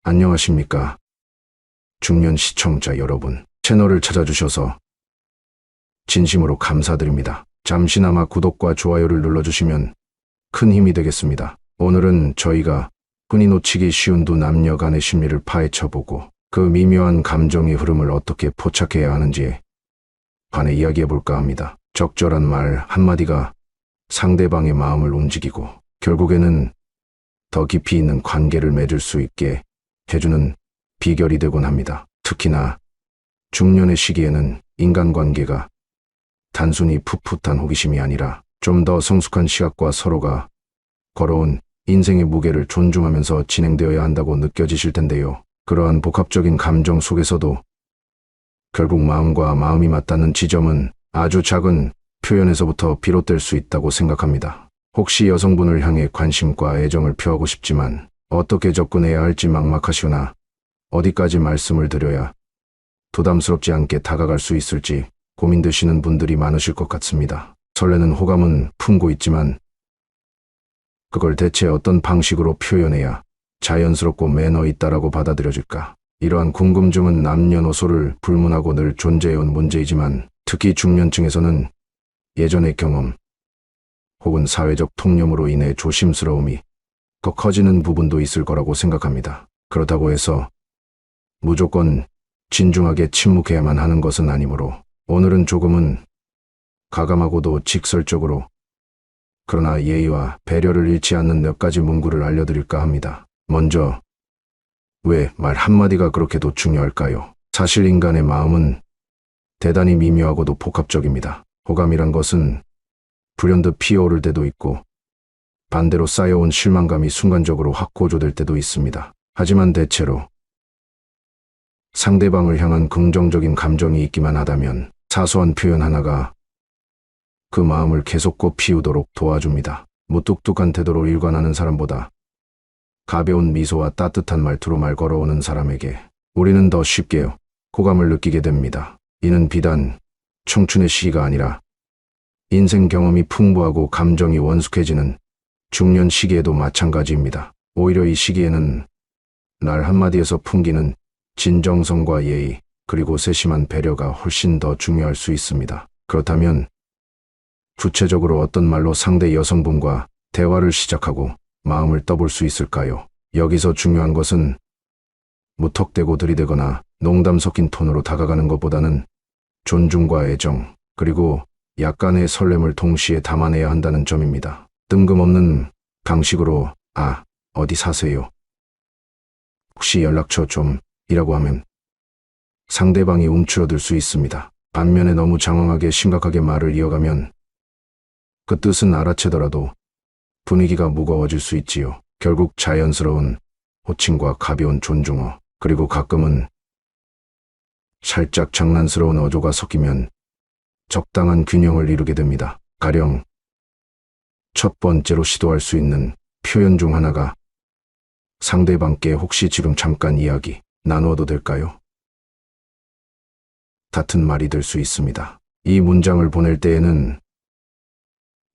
안녕하십니까. 중년 시청자 여러분. 채널을 찾아주셔서 진심으로 감사드립니다. 잠시나마 구독과 좋아요를 눌러주시면 큰 힘이 되겠습니다. 오늘은 저희가 흔히 놓치기 쉬운 두 남녀 간의 심리를 파헤쳐보고 그 미묘한 감정의 흐름을 어떻게 포착해야 하는지에 관해 이야기해볼까 합니다. 적절한 말 한마디가 상대방의 마음을 움직이고 결국에는 더 깊이 있는 관계를 맺을 수 있게 해주는 비결이 되곤 합니다. 특히나 중년의 시기에는 인간관계가 단순히 풋풋한 호기심이 아니라 좀 더 성숙한 시각과 서로가 걸어온 인생의 무게를 존중하면서 진행되어야 한다고 느껴지실 텐데요. 그러한 복합적인 감정 속에서도 결국 마음과 마음이 맞닿는 지점은 아주 작은 표현에서부터 비롯될 수 있다고 생각합니다. 혹시 여성분을 향해 관심과 애정을 표하고 싶지만 어떻게 접근해야 할지 막막하시거나 어디까지 말씀을 드려야 부담스럽지 않게 다가갈 수 있을지 고민되시는 분들이 많으실 것 같습니다. 설레는 호감은 품고 있지만 그걸 대체 어떤 방식으로 표현해야 자연스럽고 매너 있다라고 받아들여질까? 이러한 궁금증은 남녀노소를 불문하고 늘 존재해온 문제이지만 특히 중년층에서는 예전의 경험 혹은 사회적 통념으로 인해 조심스러움이 더 커지는 부분도 있을 거라고 생각합니다. 그렇다고 해서 무조건 진중하게 침묵해야만 하는 것은 아니므로 오늘은 조금은 가감하고도 직설적으로 그러나 예의와 배려를 잃지 않는 몇 가지 문구를 알려드릴까 합니다. 먼저, 왜 말 한마디가 그렇게도 중요할까요? 사실 인간의 마음은 대단히 미묘하고도 복합적입니다. 호감이란 것은 불현듯 피어오를 때도 있고 반대로 쌓여온 실망감이 순간적으로 확 고조될 때도 있습니다. 하지만 대체로 상대방을 향한 긍정적인 감정이 있기만 하다면 사소한 표현 하나가 그 마음을 계속 꽃피우도록 도와줍니다. 무뚝뚝한 태도로 일관하는 사람보다 가벼운 미소와 따뜻한 말투로 말 걸어오는 사람에게 우리는 더 쉽게 호감을 느끼게 됩니다. 이는 비단 청춘의 시기가 아니라 인생 경험이 풍부하고 감정이 원숙해지는 중년 시기에도 마찬가지입니다. 오히려 이 시기에는 말 한마디에서 풍기는 진정성과 예의 그리고 세심한 배려가 훨씬 더 중요할 수 있습니다. 그렇다면 구체적으로 어떤 말로 상대 여성분과 대화를 시작하고 마음을 떠볼 수 있을까요? 여기서 중요한 것은 무턱대고 들이대거나 농담 섞인 톤으로 다가가는 것보다는 존중과 애정 그리고 약간의 설렘을 동시에 담아내야 한다는 점입니다. 뜬금없는 방식으로 어디 사세요? 혹시 연락처 좀 이라고 하면 상대방이 움츠러들 수 있습니다. 반면에 너무 장황하게 심각하게 말을 이어가면 그 뜻은 알아채더라도 분위기가 무거워질 수 있지요. 결국 자연스러운 호칭과 가벼운 존중어 그리고 가끔은 살짝 장난스러운 어조가 섞이면 적당한 균형을 이루게 됩니다. 가령 첫 번째로 시도할 수 있는 표현 중 하나가 상대방께 혹시 지금 잠깐 이야기 나누어도 될까요? 같은 말이 될 수 있습니다. 이 문장을 보낼 때에는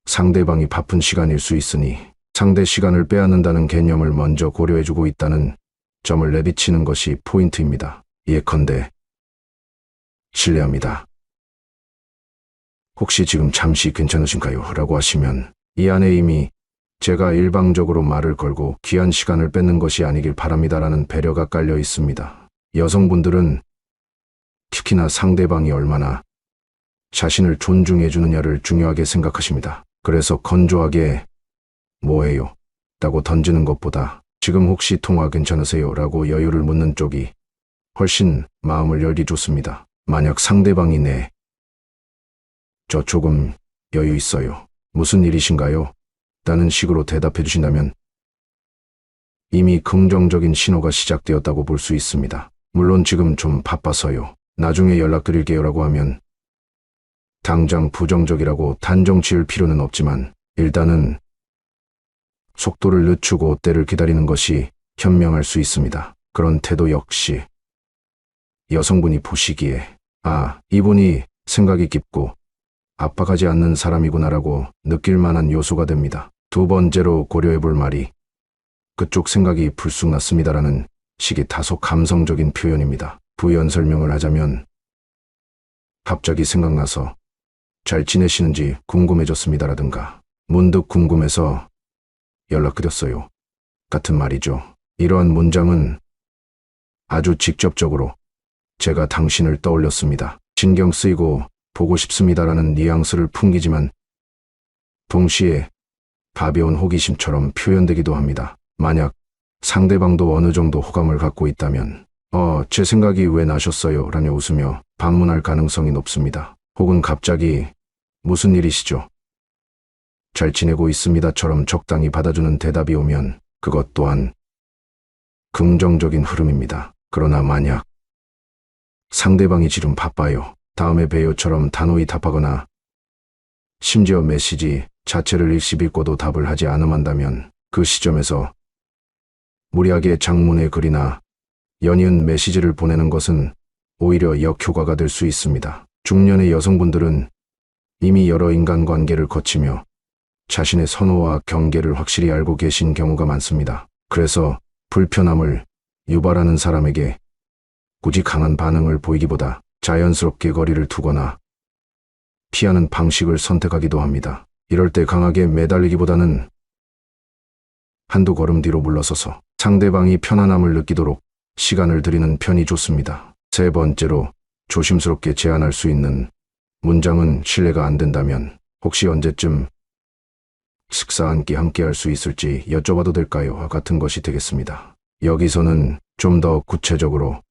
상대방이 바쁜 시간일 수 있으니 상대 시간을 빼앗는다는 개념을 먼저 고려해주고 있다는 점을 내비치는 것이 포인트입니다. 예컨대 실례합니다. 혹시 지금 잠시 괜찮으신가요? 라고 하시면 이 안에 이미 제가 일방적으로 말을 걸고 귀한 시간을 뺏는 것이 아니길 바랍니다라는 배려가 깔려 있습니다. 여성분들은 특히나 상대방이 얼마나 자신을 존중해 주느냐를 중요하게 생각하십니다. 그래서 건조하게 뭐해요? 라고 던지는 것보다 지금 혹시 통화 괜찮으세요? 라고 여유를 묻는 쪽이 훨씬 마음을 열기 좋습니다. 만약 상대방이 저 조금 여유 있어요. 무슨 일이신가요? 라는 식으로 대답해 주신다면 이미 긍정적인 신호가 시작되었다고 볼 수 있습니다. 물론 지금 좀 바빠서요. 나중에 연락드릴게요 라고 하면 당장 부정적이라고 단정 지을 필요는 없지만 일단은 속도를 늦추고 때를 기다리는 것이 현명할 수 있습니다. 그런 태도 역시 여성분이 보시기에 이분이 생각이 깊고 압박하지 않는 사람이구나라고 느낄 만한 요소가 됩니다. 두 번째로 고려해 볼 말이 그쪽 생각이 불쑥 났습니다라는 식이 다소 감성적인 표현입니다. 부연 설명을 하자면 갑자기 생각나서 잘 지내시는지 궁금해졌습니다라든가 문득 궁금해서 연락드렸어요 같은 말이죠. 이러한 문장은 아주 직접적으로 제가 당신을 떠올렸습니다. 신경 쓰이고 보고 싶습니다라는 뉘앙스를 풍기지만 동시에 가벼운 호기심처럼 표현되기도 합니다. 만약 상대방도 어느 정도 호감을 갖고 있다면 제 생각이 왜 나셨어요? 라며 웃으며 반문할 가능성이 높습니다. 혹은 갑자기 무슨 일이시죠? 잘 지내고 있습니다처럼 적당히 받아주는 대답이 오면 그것 또한 긍정적인 흐름입니다. 그러나 만약 상대방이 지금 바빠요, 다음에 봬요처럼 단호히 답하거나 심지어 메시지 자체를 읽고도 답을 하지 않음한다면 그 시점에서 무리하게 장문의 글이나 연이은 메시지를 보내는 것은 오히려 역효과가 될 수 있습니다. 중년의 여성분들은 이미 여러 인간관계를 거치며 자신의 선호와 경계를 확실히 알고 계신 경우가 많습니다. 그래서 불편함을 유발하는 사람에게 굳이 강한 반응을 보이기보다 자연스럽게 거리를 두거나 피하는 방식을 선택하기도 합니다. 이럴 때 강하게 매달리기보다는 한두 걸음 뒤로 물러서서 상대방이 편안함을 느끼도록 시간을 드리는 편이 좋습니다. 세 번째로 조심스럽게 제안할 수 있는 문장은 실례가 안 된다면 혹시 언제쯤 식사 한 끼 함께 할 수 있을지 여쭤봐도 될까요? 같은 것이 되겠습니다. 여기서는 좀 더 구체적으로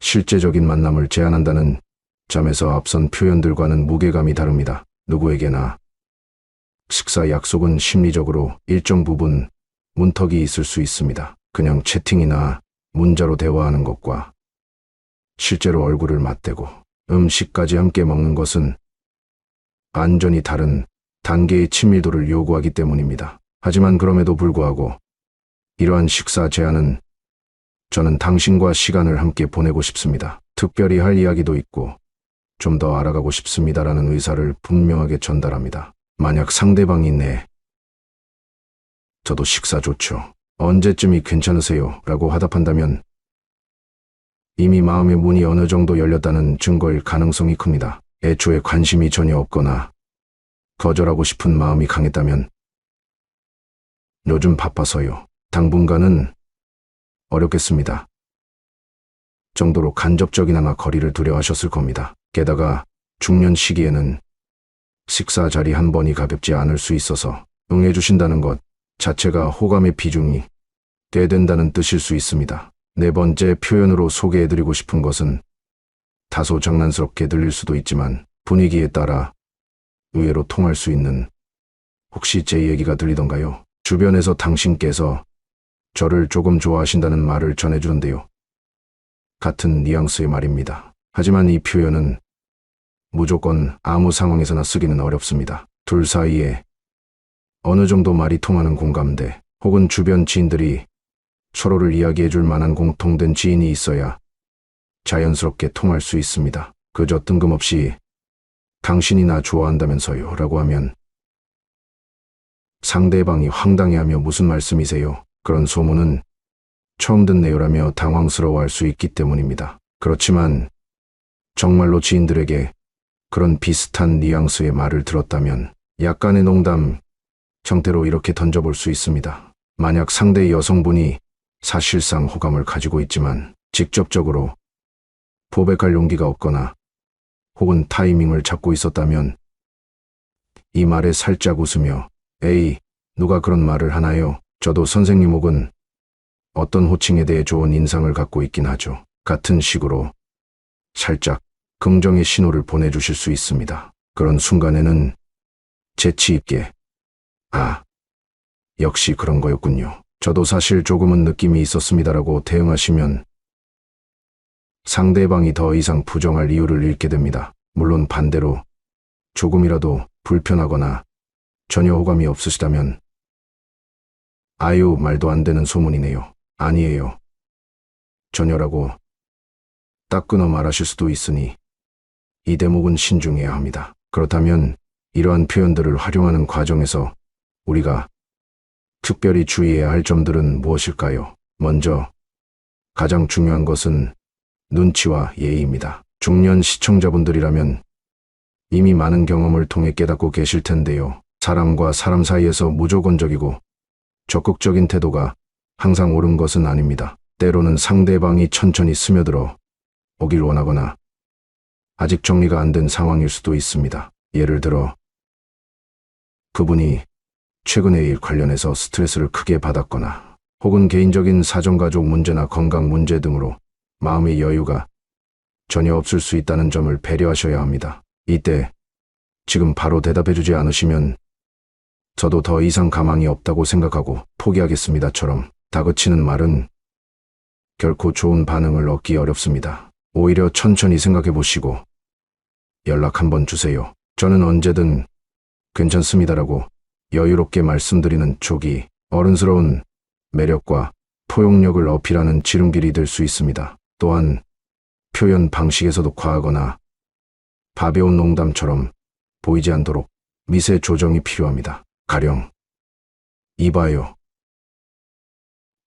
실제적인 만남을 제안한다는 점에서 앞선 표현들과는 무게감이 다릅니다. 누구에게나 식사 약속은 심리적으로 일정 부분 문턱이 있을 수 있습니다. 그냥 채팅이나 문자로 대화하는 것과 실제로 얼굴을 맞대고 음식까지 함께 먹는 것은 완전히 다른 단계의 친밀도를 요구하기 때문입니다. 하지만 그럼에도 불구하고 이러한 식사 제안은 저는 당신과 시간을 함께 보내고 싶습니다. 특별히 할 이야기도 있고 좀 더 알아가고 싶습니다라는 의사를 분명하게 전달합니다. 만약 상대방이 네, 저도 식사 좋죠. 언제쯤이 괜찮으세요? 라고 화답한다면 이미 마음의 문이 어느 정도 열렸다는 증거일 가능성이 큽니다. 애초에 관심이 전혀 없거나 거절하고 싶은 마음이 강했다면 요즘 바빠서요, 당분간은 어렵겠습니다 정도로 간접적이나마 거리를 두려 하셨을 겁니다. 게다가 중년 시기에는 식사 자리 한 번이 가볍지 않을 수 있어서 응해주신다는 것 자체가 호감의 비중이 꽤 된다는 뜻일 수 있습니다. 네 번째 표현으로 소개해드리고 싶은 것은 다소 장난스럽게 들릴 수도 있지만 분위기에 따라 의외로 통할 수 있는 혹시 제 얘기가 들리던가요? 주변에서 당신께서 저를 조금 좋아하신다는 말을 전해주는데요. 같은 뉘앙스의 말입니다. 하지만 이 표현은 무조건 아무 상황에서나 쓰기는 어렵습니다. 둘 사이에 어느 정도 말이 통하는 공감대 혹은 주변 지인들이 서로를 이야기해줄 만한 공통된 지인이 있어야 자연스럽게 통할 수 있습니다. 그저 뜬금없이 당신이 나 좋아한다면서요 라고 하면 상대방이 황당해하며 무슨 말씀이세요? 그런 소문은 처음 듣네요라며 당황스러워할 수 있기 때문입니다. 그렇지만 정말로 지인들에게 그런 비슷한 뉘앙스의 말을 들었다면 약간의 농담 형태로 이렇게 던져볼 수 있습니다. 만약 상대 여성분이 사실상 호감을 가지고 있지만 직접적으로 고백할 용기가 없거나 혹은 타이밍을 잡고 있었다면 이 말에 살짝 웃으며 에이, 누가 그런 말을 하나요? 저도 선생님 혹은 어떤 호칭에 대해 좋은 인상을 갖고 있긴 하죠. 같은 식으로 살짝 긍정의 신호를 보내주실 수 있습니다. 그런 순간에는 재치 있게 역시 그런 거였군요. 저도 사실 조금은 느낌이 있었습니다라고 대응하시면 상대방이 더 이상 부정할 이유를 잃게 됩니다. 물론 반대로 조금이라도 불편하거나 전혀 호감이 없으시다면 아유, 말도 안 되는 소문이네요. 아니에요. 전혀라고 딱 끊어 말하실 수도 있으니 이 대목은 신중해야 합니다. 그렇다면 이러한 표현들을 활용하는 과정에서 우리가 특별히 주의해야 할 점들은 무엇일까요? 먼저 가장 중요한 것은 눈치와 예의입니다. 중년 시청자분들이라면 이미 많은 경험을 통해 깨닫고 계실 텐데요. 사람과 사람 사이에서 무조건적이고 적극적인 태도가 항상 옳은 것은 아닙니다. 때로는 상대방이 천천히 스며들어 오길 원하거나 아직 정리가 안 된 상황일 수도 있습니다. 예를 들어 그분이 최근에 일 관련해서 스트레스를 크게 받았거나 혹은 개인적인 사정가족 문제나 건강 문제 등으로 마음의 여유가 전혀 없을 수 있다는 점을 배려하셔야 합니다. 이때 지금 바로 대답해주지 않으시면 저도 더 이상 가망이 없다고 생각하고 포기하겠습니다처럼 다그치는 말은 결코 좋은 반응을 얻기 어렵습니다. 오히려 천천히 생각해 보시고 연락 한번 주세요. 저는 언제든 괜찮습니다라고 여유롭게 말씀드리는 촉이 어른스러운 매력과 포용력을 어필하는 지름길이 될 수 있습니다. 또한 표현 방식에서도 과하거나 가벼운 농담처럼 보이지 않도록 미세 조정이 필요합니다. 가령 이봐요.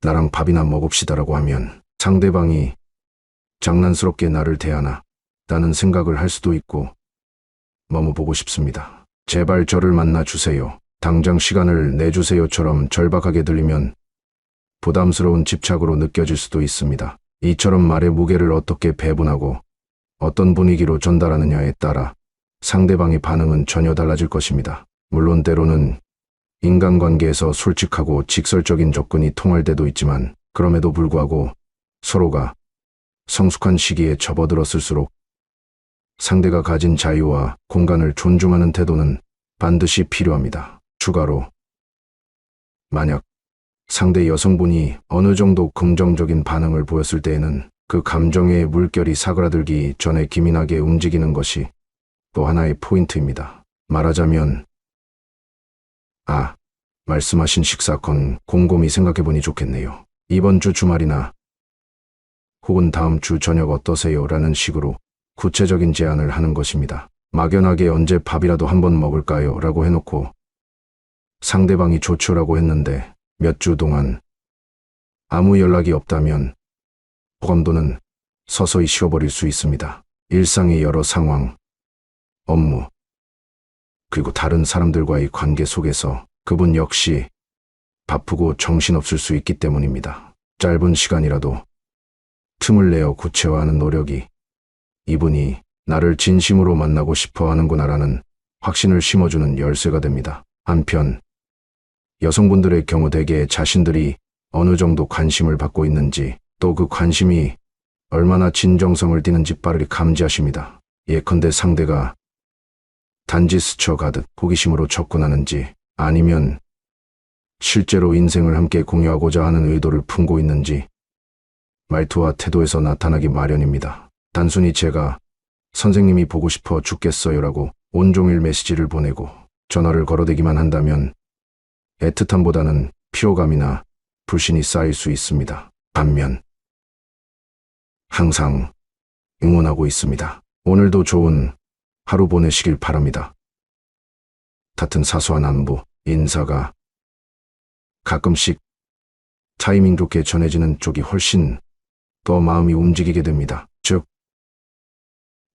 나랑 밥이나 먹읍시다라고 하면 상대방이 장난스럽게 나를 대하나 라는 생각을 할 수도 있고 너무 보고 싶습니다. 제발 저를 만나 주세요. 당장 시간을 내주세요처럼 절박하게 들리면 부담스러운 집착으로 느껴질 수도 있습니다. 이처럼 말의 무게를 어떻게 배분하고 어떤 분위기로 전달하느냐에 따라 상대방의 반응은 전혀 달라질 것입니다. 물론 때로는 인간관계에서 솔직하고 직설적인 접근이 통할 때도 있지만 그럼에도 불구하고 서로가 성숙한 시기에 접어들었을수록 상대가 가진 자유와 공간을 존중하는 태도는 반드시 필요합니다. 추가로 만약 상대 여성분이 어느 정도 긍정적인 반응을 보였을 때에는 그 감정의 물결이 사그라들기 전에 기민하게 움직이는 것이 또 하나의 포인트입니다. 말하자면 말씀하신 식사건 곰곰이 생각해보니 좋겠네요. 이번 주 주말이나 혹은 다음 주 저녁 어떠세요? 라는 식으로 구체적인 제안을 하는 것입니다. 막연하게 언제 밥이라도 한번 먹을까요? 라고 해놓고 상대방이 좋죠라고 했는데 몇 주 동안 아무 연락이 없다면 호감도는 서서히 식어버릴 수 있습니다. 일상의 여러 상황, 업무, 그리고 다른 사람들과의 관계 속에서 그분 역시 바쁘고 정신없을 수 있기 때문입니다. 짧은 시간이라도 틈을 내어 구체화하는 노력이 이분이 나를 진심으로 만나고 싶어 하는구나라는 확신을 심어주는 열쇠가 됩니다. 한편 여성분들의 경우 대개 자신들이 어느 정도 관심을 받고 있는지 또 그 관심이 얼마나 진정성을 띠는지 빠르게 감지하십니다. 예컨대 상대가 단지 스쳐가듯 호기심으로 접근하는지 아니면 실제로 인생을 함께 공유하고자 하는 의도를 품고 있는지 말투와 태도에서 나타나기 마련입니다. 단순히 제가 선생님이 보고 싶어 죽겠어요라고 온종일 메시지를 보내고 전화를 걸어대기만 한다면 애틋함보다는 피로감이나 불신이 쌓일 수 있습니다. 반면 항상 응원하고 있습니다. 오늘도 좋은 하루 보내시길 바랍니다. 같은 사소한 안부, 인사가 가끔씩 타이밍 좋게 전해지는 쪽이 훨씬 더 마음이 움직이게 됩니다. 즉,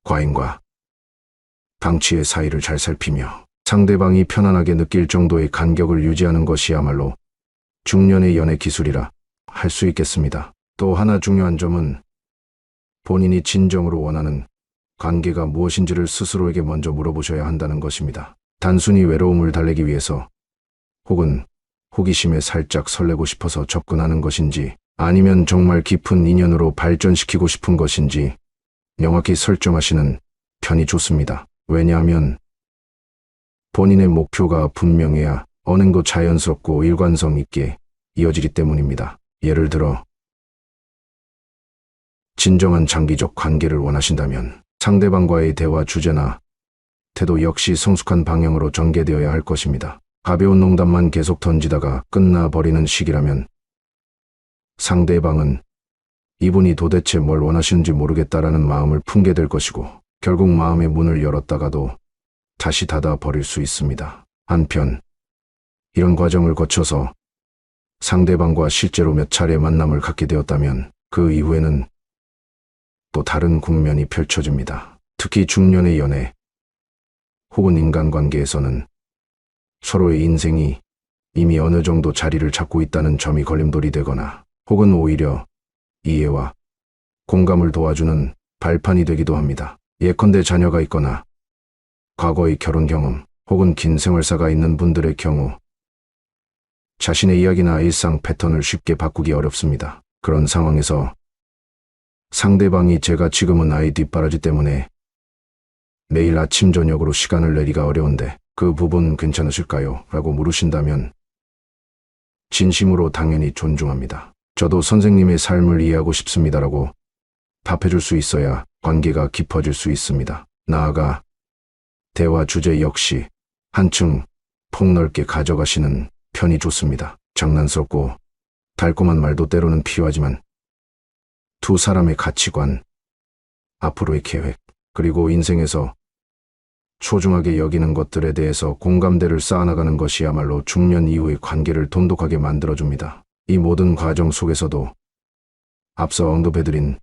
과잉과 방치의 사이를 잘 살피며 상대방이 편안하게 느낄 정도의 간격을 유지하는 것이야말로 중년의 연애 기술이라 할 수 있겠습니다. 또 하나 중요한 점은 본인이 진정으로 원하는 관계가 무엇인지를 스스로에게 먼저 물어보셔야 한다는 것입니다. 단순히 외로움을 달래기 위해서 혹은 호기심에 살짝 설레고 싶어서 접근하는 것인지 아니면 정말 깊은 인연으로 발전시키고 싶은 것인지 명확히 설정하시는 편이 좋습니다. 왜냐하면 본인의 목표가 분명해야 언행도 자연스럽고 일관성 있게 이어지기 때문입니다. 예를 들어 진정한 장기적 관계를 원하신다면 상대방과의 대화 주제나 태도 역시 성숙한 방향으로 전개되어야 할 것입니다. 가벼운 농담만 계속 던지다가 끝나버리는 식이라면 상대방은 이분이 도대체 뭘 원하시는지 모르겠다라는 마음을 품게 될 것이고 결국 마음의 문을 열었다가도 다시 닫아버릴 수 있습니다. 한편 이런 과정을 거쳐서 상대방과 실제로 몇 차례 만남을 갖게 되었다면 그 이후에는 또 다른 국면이 펼쳐집니다. 특히 중년의 연애 혹은 인간관계에서는 서로의 인생이 이미 어느 정도 자리를 잡고 있다는 점이 걸림돌이 되거나 혹은 오히려 이해와 공감을 도와주는 발판이 되기도 합니다. 예컨대 자녀가 있거나 과거의 결혼 경험 혹은 긴 생활사가 있는 분들의 경우 자신의 이야기나 일상 패턴을 쉽게 바꾸기 어렵습니다. 그런 상황에서 상대방이 제가 지금은 아이 뒷바라지 때문에 매일 아침 저녁으로 시간을 내기가 어려운데 그 부분 괜찮으실까요? 라고 물으신다면 진심으로 당연히 존중합니다. 저도 선생님의 삶을 이해하고 싶습니다라고 답해줄 수 있어야 관계가 깊어질 수 있습니다. 나아가 대화 주제 역시 한층 폭넓게 가져가시는 편이 좋습니다. 장난스럽고 달콤한 말도 때로는 필요하지만 두 사람의 가치관, 앞으로의 계획, 그리고 인생에서 소중하게 여기는 것들에 대해서 공감대를 쌓아나가는 것이야말로 중년 이후의 관계를 돈독하게 만들어줍니다. 이 모든 과정 속에서도 앞서 언급해드린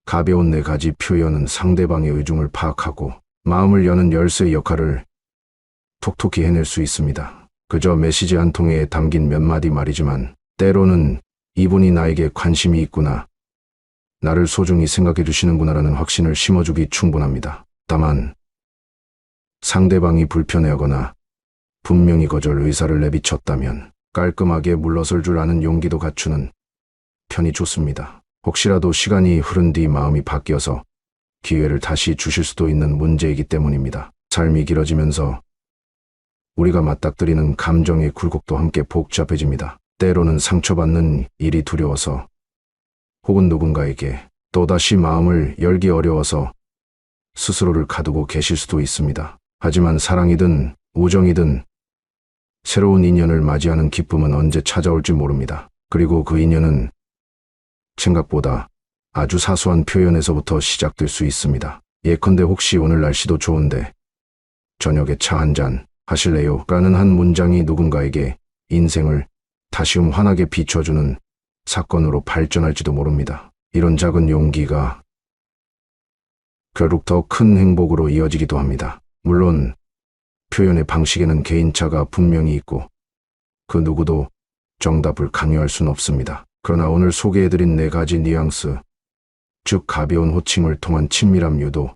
가벼운 4가지 표현은 상대방의 의중을 파악하고 마음을 여는 열쇠의 역할을 톡톡히 해낼 수 있습니다. 그저 메시지 한 통에 담긴 몇 마디 말이지만 때로는 이분이 나에게 관심이 있구나, 나를 소중히 생각해 주시는구나라는 확신을 심어주기 충분합니다. 다만 상대방이 불편해하거나 분명히 거절 의사를 내비쳤다면 깔끔하게 물러설 줄 아는 용기도 갖추는 편이 좋습니다. 혹시라도 시간이 흐른 뒤 마음이 바뀌어서 기회를 다시 주실 수도 있는 문제이기 때문입니다. 삶이 길어지면서 우리가 맞닥뜨리는 감정의 굴곡도 함께 복잡해집니다. 때로는 상처받는 일이 두려워서 혹은 누군가에게 또다시 마음을 열기 어려워서 스스로를 가두고 계실 수도 있습니다. 하지만 사랑이든 우정이든 새로운 인연을 맞이하는 기쁨은 언제 찾아올지 모릅니다. 그리고 그 인연은 생각보다 아주 사소한 표현에서부터 시작될 수 있습니다. 예컨대 혹시 오늘 날씨도 좋은데 저녁에 차 한잔 하실래요? 라는 한 문장이 누군가에게 인생을 다시금 환하게 비춰주는 사건으로 발전할지도 모릅니다. 이런 작은 용기가 결국 더 큰 행복으로 이어지기도 합니다. 물론 표현의 방식에는 개인차가 분명히 있고 그 누구도 정답을 강요할 수는 없습니다. 그러나 오늘 소개해드린 4가지 뉘앙스, 즉 가벼운 호칭을 통한 친밀함 유도,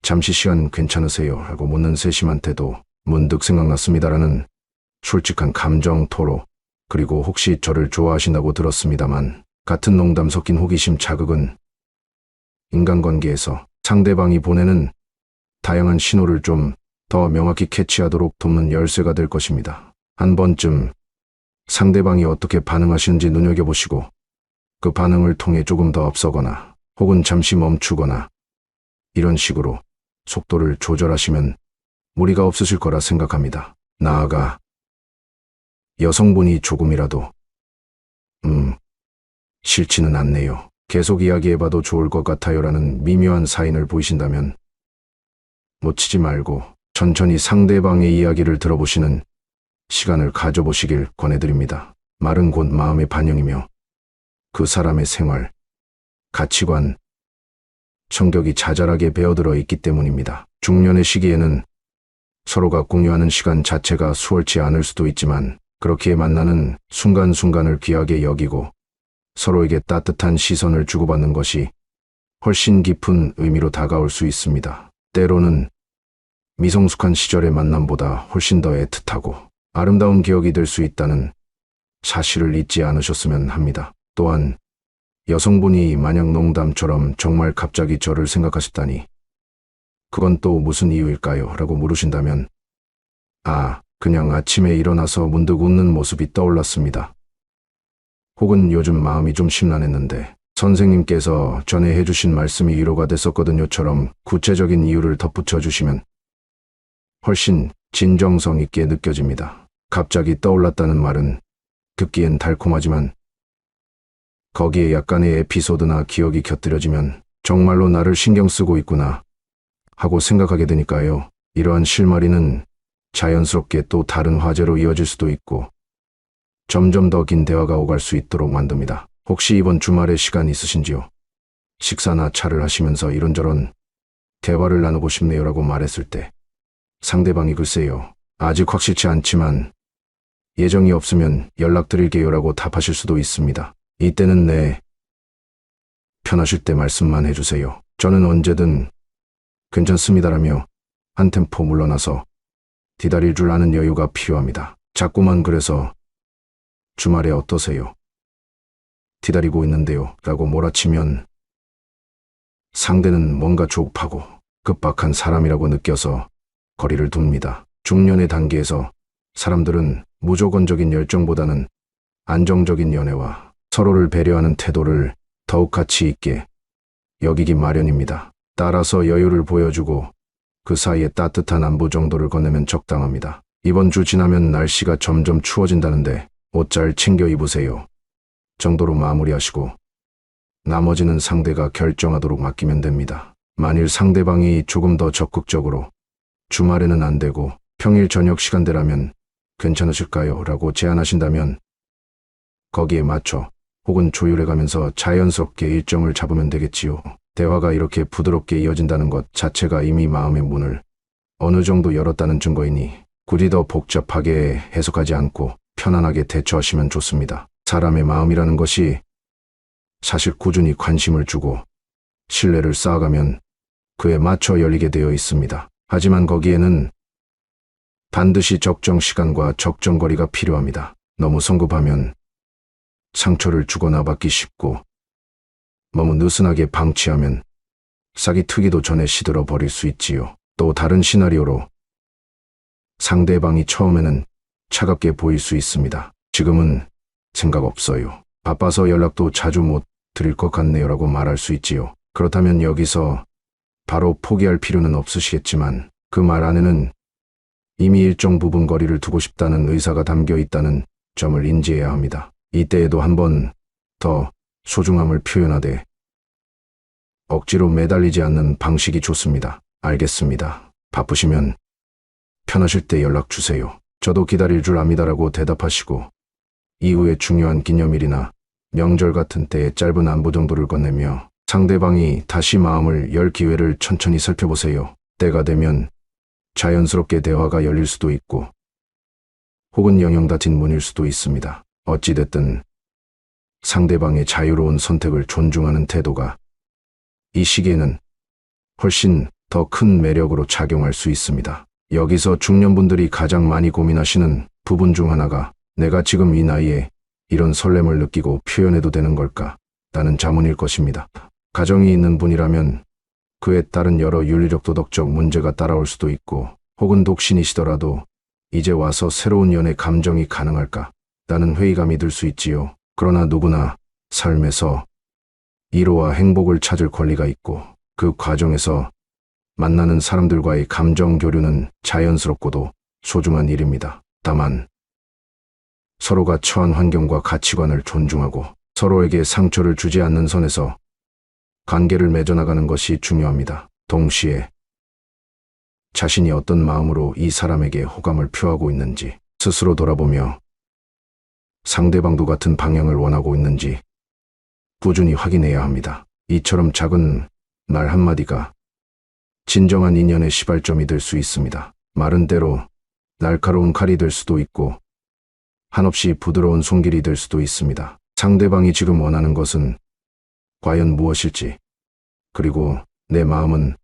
잠시 시간 괜찮으세요? 라고 묻는 세심한테도 문득 생각났습니다라는 솔직한 감정 토로, 그리고 혹시 저를 좋아하신다고 들었습니다만 같은 농담 섞인 호기심 자극은 인간관계에서 상대방이 보내는 다양한 신호를 좀 더 명확히 캐치하도록 돕는 열쇠가 될 것입니다. 한 번쯤 상대방이 어떻게 반응하시는지 눈여겨보시고 그 반응을 통해 조금 더 앞서거나 혹은 잠시 멈추거나 이런 식으로 속도를 조절하시면 무리가 없으실 거라 생각합니다. 나아가 여성분이 조금이라도 싫지는 않네요, 계속 이야기해봐도 좋을 것 같아요라는 미묘한 사인을 보이신다면 놓치지 말고 천천히 상대방의 이야기를 들어보시는 시간을 가져보시길 권해드립니다. 말은 곧 마음의 반영이며 그 사람의 생활, 가치관, 성격이 자잘하게 배어들어 있기 때문입니다. 중년의 시기에는 서로가 공유하는 시간 자체가 수월치 않을 수도 있지만 그렇게 만나는 순간순간을 귀하게 여기고 서로에게 따뜻한 시선을 주고받는 것이 훨씬 깊은 의미로 다가올 수 있습니다. 때로는 미성숙한 시절의 만남보다 훨씬 더 애틋하고 아름다운 기억이 될 수 있다는 사실을 잊지 않으셨으면 합니다. 또한 여성분이 만약 농담처럼 정말 갑자기 저를 생각하셨다니 그건 또 무슨 이유일까요? 라고 물으신다면 그냥 아침에 일어나서 문득 웃는 모습이 떠올랐습니다. 혹은 요즘 마음이 좀 심란했는데 선생님께서 전에 해주신 말씀이 위로가 됐었거든요처럼 구체적인 이유를 덧붙여 주시면 훨씬 진정성 있게 느껴집니다. 갑자기 떠올랐다는 말은 듣기엔 달콤하지만 거기에 약간의 에피소드나 기억이 곁들여지면 정말로 나를 신경 쓰고 있구나 하고 생각하게 되니까요. 이러한 실마리는 자연스럽게 또 다른 화제로 이어질 수도 있고 점점 더 긴 대화가 오갈 수 있도록 만듭니다. 혹시 이번 주말에 시간 있으신지요? 식사나 차를 하시면서 이런저런 대화를 나누고 싶네요라고 말했을 때 상대방이 글쎄요, 아직 확실치 않지만 예정이 없으면 연락드릴게요라고 답하실 수도 있습니다. 이때는 네, 편하실 때 말씀만 해주세요. 저는 언제든 괜찮습니다라며 한 템포 물러나서 기다릴 줄 아는 여유가 필요합니다. 자꾸만 그래서 주말에 어떠세요? 기다리고 있는데요 라고 몰아치면 상대는 뭔가 조급하고 급박한 사람이라고 느껴서 거리를 둡니다. 중년의 단계에서 사람들은 무조건적인 열정보다는 안정적인 연애와 서로를 배려하는 태도를 더욱 가치 있게 여기기 마련입니다. 따라서 여유를 보여주고 그 사이에 따뜻한 안부 정도를 건네면 적당합니다. 이번 주 지나면 날씨가 점점 추워진다는데 옷 잘 챙겨 입으세요 정도로 마무리하시고 나머지는 상대가 결정하도록 맡기면 됩니다. 만일 상대방이 조금 더 적극적으로 주말에는 안 되고 평일 저녁 시간대라면 괜찮으실까요? 라고 제안하신다면 거기에 맞춰 혹은 조율해가면서 자연스럽게 일정을 잡으면 되겠지요. 대화가 이렇게 부드럽게 이어진다는 것 자체가 이미 마음의 문을 어느 정도 열었다는 증거이니 굳이 더 복잡하게 해석하지 않고 편안하게 대처하시면 좋습니다. 사람의 마음이라는 것이 사실 꾸준히 관심을 주고 신뢰를 쌓아가면 그에 맞춰 열리게 되어 있습니다. 하지만 거기에는 반드시 적정 시간과 적정 거리가 필요합니다. 너무 성급하면 상처를 주거나 받기 쉽고 너무 느슨하게 방치하면 싹이 트기도 전에 시들어 버릴 수 있지요. 또 다른 시나리오로 상대방이 처음에는 차갑게 보일 수 있습니다. 지금은 생각 없어요. 바빠서 연락도 자주 못 드릴 것 같네요 라고 말할 수 있지요. 그렇다면 여기서 바로 포기할 필요는 없으시겠지만 그 말 안에는 이미 일정 부분 거리를 두고 싶다는 의사가 담겨 있다는 점을 인지해야 합니다. 이때에도 한 번 더 소중함을 표현하되 억지로 매달리지 않는 방식이 좋습니다. 알겠습니다. 바쁘시면 편하실 때 연락 주세요. 저도 기다릴 줄 압니다라고 대답하시고 이후에 중요한 기념일이나 명절 같은 때에 짧은 안부 정도를 건네며 상대방이 다시 마음을 열 기회를 천천히 살펴보세요. 때가 되면 자연스럽게 대화가 열릴 수도 있고 혹은 영영 닫힌 문일 수도 있습니다. 어찌됐든 상대방의 자유로운 선택을 존중하는 태도가 이 시기에는 훨씬 더 큰 매력으로 작용할 수 있습니다. 여기서 중년분들이 가장 많이 고민하시는 부분 중 하나가 내가 지금 이 나이에 이런 설렘을 느끼고 표현해도 되는 걸까? 라는 자문일 것입니다. 가정이 있는 분이라면 그에 따른 여러 윤리적 도덕적 문제가 따라올 수도 있고 혹은 독신이시더라도 이제 와서 새로운 연애 감정이 가능할까? 라는 회의감이 들 수 있지요. 그러나 누구나 삶에서 이로와 행복을 찾을 권리가 있고 그 과정에서 만나는 사람들과의 감정 교류는 자연스럽고도 소중한 일입니다. 다만 서로가 처한 환경과 가치관을 존중하고 서로에게 상처를 주지 않는 선에서 관계를 맺어나가는 것이 중요합니다. 동시에 자신이 어떤 마음으로 이 사람에게 호감을 표하고 있는지 스스로 돌아보며 상대방도 같은 방향을 원하고 있는지 꾸준히 확인해야 합니다. 이처럼 작은 말 한마디가 진정한 인연의 시발점이 될 수 있습니다. 말은 때로 날카로운 칼이 될 수도 있고 한없이 부드러운 손길이 될 수도 있습니다. 상대방이 지금 원하는 것은 과연 무엇일지, 그리고 내 마음은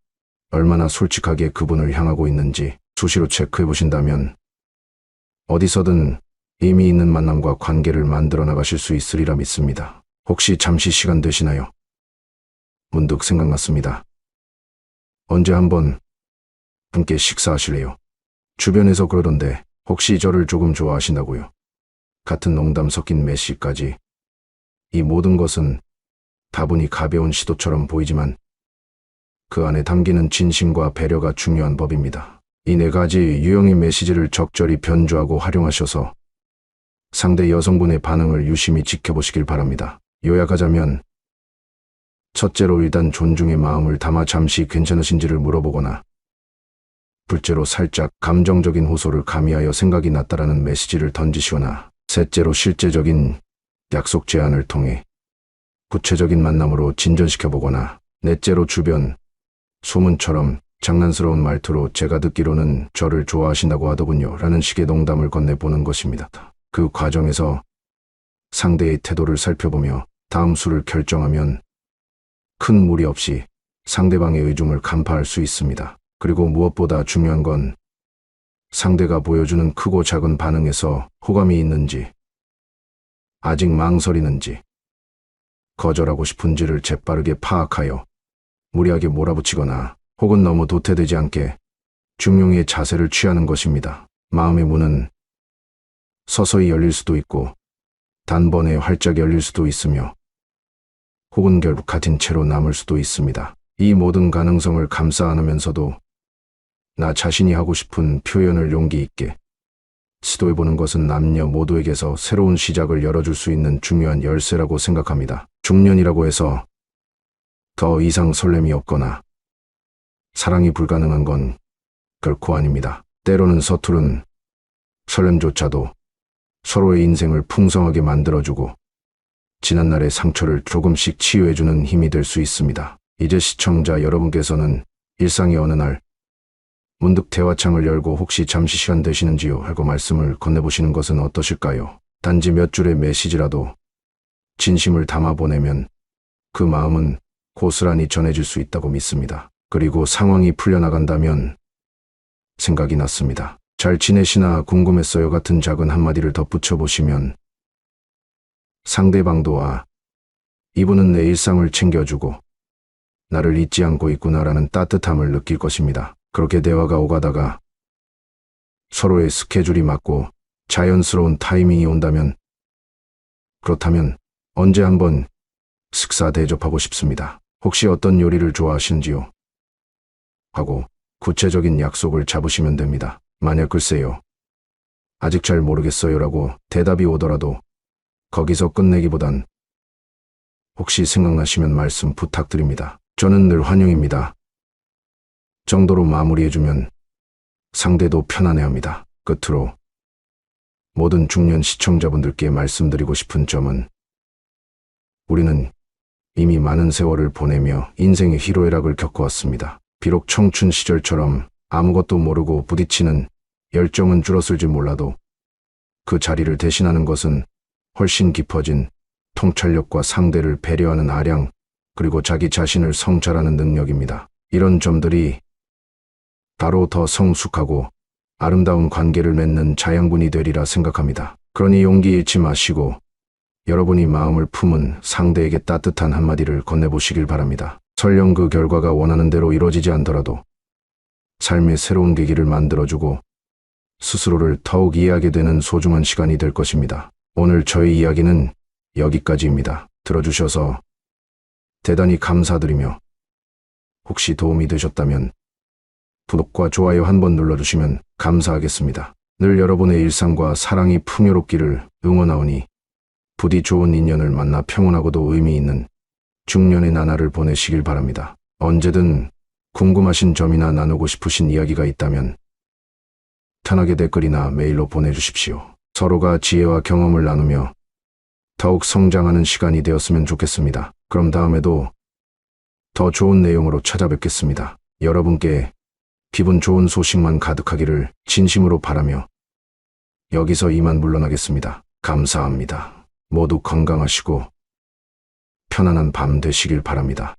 얼마나 솔직하게 그분을 향하고 있는지 수시로 체크해 보신다면 어디서든 의미 있는 만남과 관계를 만들어 나가실 수 있으리라 믿습니다. 혹시 잠시 시간 되시나요? 문득 생각났습니다. 언제 한번 분께 식사하실래요? 주변에서 그러던데 혹시 저를 조금 좋아하신다고요? 같은 농담 섞인 메시까지. 이 모든 것은 다분히 가벼운 시도처럼 보이지만 그 안에 담기는 진심과 배려가 중요한 법입니다. 이 네 가지 유형의 메시지를 적절히 변주하고 활용하셔서 상대 여성분의 반응을 유심히 지켜보시길 바랍니다. 요약하자면 첫째로 일단 존중의 마음을 담아 잠시 괜찮으신지를 물어보거나 둘째로 살짝 감정적인 호소를 가미하여 생각이 났다라는 메시지를 던지시거나 셋째로 실제적인 약속 제안을 통해 구체적인 만남으로 진전시켜보거나 넷째로 주변 소문처럼 장난스러운 말투로 제가 듣기로는 저를 좋아하신다고 하더군요 라는 식의 농담을 건네보는 것입니다. 그 과정에서 상대의 태도를 살펴보며 다음 수를 결정하면 큰 무리 없이 상대방의 의중을 간파할 수 있습니다. 그리고 무엇보다 중요한 건 상대가 보여주는 크고 작은 반응에서 호감이 있는지, 아직 망설이는지, 거절하고 싶은지를 재빠르게 파악하여 무리하게 몰아붙이거나 혹은 너무 도태되지 않게 중용의 자세를 취하는 것입니다. 마음의 문은 서서히 열릴 수도 있고 단번에 활짝 열릴 수도 있으며 혹은 결국 갇힌 채로 남을 수도 있습니다. 이 모든 가능성을 감싸 안으면서도 나 자신이 하고 싶은 표현을 용기 있게 시도해보는 것은 남녀 모두에게서 새로운 시작을 열어줄 수 있는 중요한 열쇠라고 생각합니다. 중년이라고 해서 더 이상 설렘이 없거나 사랑이 불가능한 건 결코 아닙니다. 때로는 서투른 설렘조차도 서로의 인생을 풍성하게 만들어주고 지난날의 상처를 조금씩 치유해주는 힘이 될 수 있습니다. 이제 시청자 여러분께서는 일상의 어느 날 문득 대화창을 열고 혹시 잠시 시간 되시는지요? 하고 말씀을 건네보시는 것은 어떠실까요? 단지 몇 줄의 메시지라도 진심을 담아 보내면 그 마음은 고스란히 전해질 수 있다고 믿습니다. 그리고 상황이 풀려나간다면 생각이 났습니다. 잘 지내시나 궁금했어요 같은 작은 한마디를 덧붙여 보시면 상대방도 이분은 내 일상을 챙겨주고 나를 잊지 않고 있구나라는 따뜻함을 느낄 것입니다. 그렇게 대화가 오가다가 서로의 스케줄이 맞고 자연스러운 타이밍이 온다면 그렇다면 언제 한번 식사 대접하고 싶습니다. 혹시 어떤 요리를 좋아하시는지요? 하고 구체적인 약속을 잡으시면 됩니다. 만약 글쎄요, 아직 잘 모르겠어요라고 대답이 오더라도 거기서 끝내기보단 혹시 생각나시면 말씀 부탁드립니다. 저는 늘 환영입니다. 정도로 마무리해주면 상대도 편안해합니다. 끝으로 모든 중년 시청자분들께 말씀드리고 싶은 점은 우리는 이미 많은 세월을 보내며 인생의 희로애락을 겪어왔습니다. 비록 청춘 시절처럼 아무것도 모르고 부딪히는 열정은 줄었을지 몰라도 그 자리를 대신하는 것은 훨씬 깊어진 통찰력과 상대를 배려하는 아량, 그리고 자기 자신을 성찰하는 능력입니다. 이런 점들이 바로 더 성숙하고 아름다운 관계를 맺는 자양분이 되리라 생각합니다. 그러니 용기 잃지 마시고 여러분이 마음을 품은 상대에게 따뜻한 한마디를 건네보시길 바랍니다. 설령 그 결과가 원하는 대로 이루어지지 않더라도 삶의 새로운 계기를 만들어주고 스스로를 더욱 이해하게 되는 소중한 시간이 될 것입니다. 오늘 저희 이야기는 여기까지입니다. 들어주셔서 대단히 감사드리며 혹시 도움이 되셨다면 구독과 좋아요 한번 눌러주시면 감사하겠습니다. 늘 여러분의 일상과 사랑이 풍요롭기를 응원하오니 부디 좋은 인연을 만나 평온하고도 의미 있는 중년의 나날을 보내시길 바랍니다. 언제든 궁금하신 점이나 나누고 싶으신 이야기가 있다면 편하게 댓글이나 메일로 보내주십시오. 서로가 지혜와 경험을 나누며 더욱 성장하는 시간이 되었으면 좋겠습니다. 그럼 다음에도 더 좋은 내용으로 찾아뵙겠습니다. 여러분께 기분 좋은 소식만 가득하기를 진심으로 바라며 여기서 이만 물러나겠습니다. 감사합니다. 모두 건강하시고 편안한 밤 되시길 바랍니다.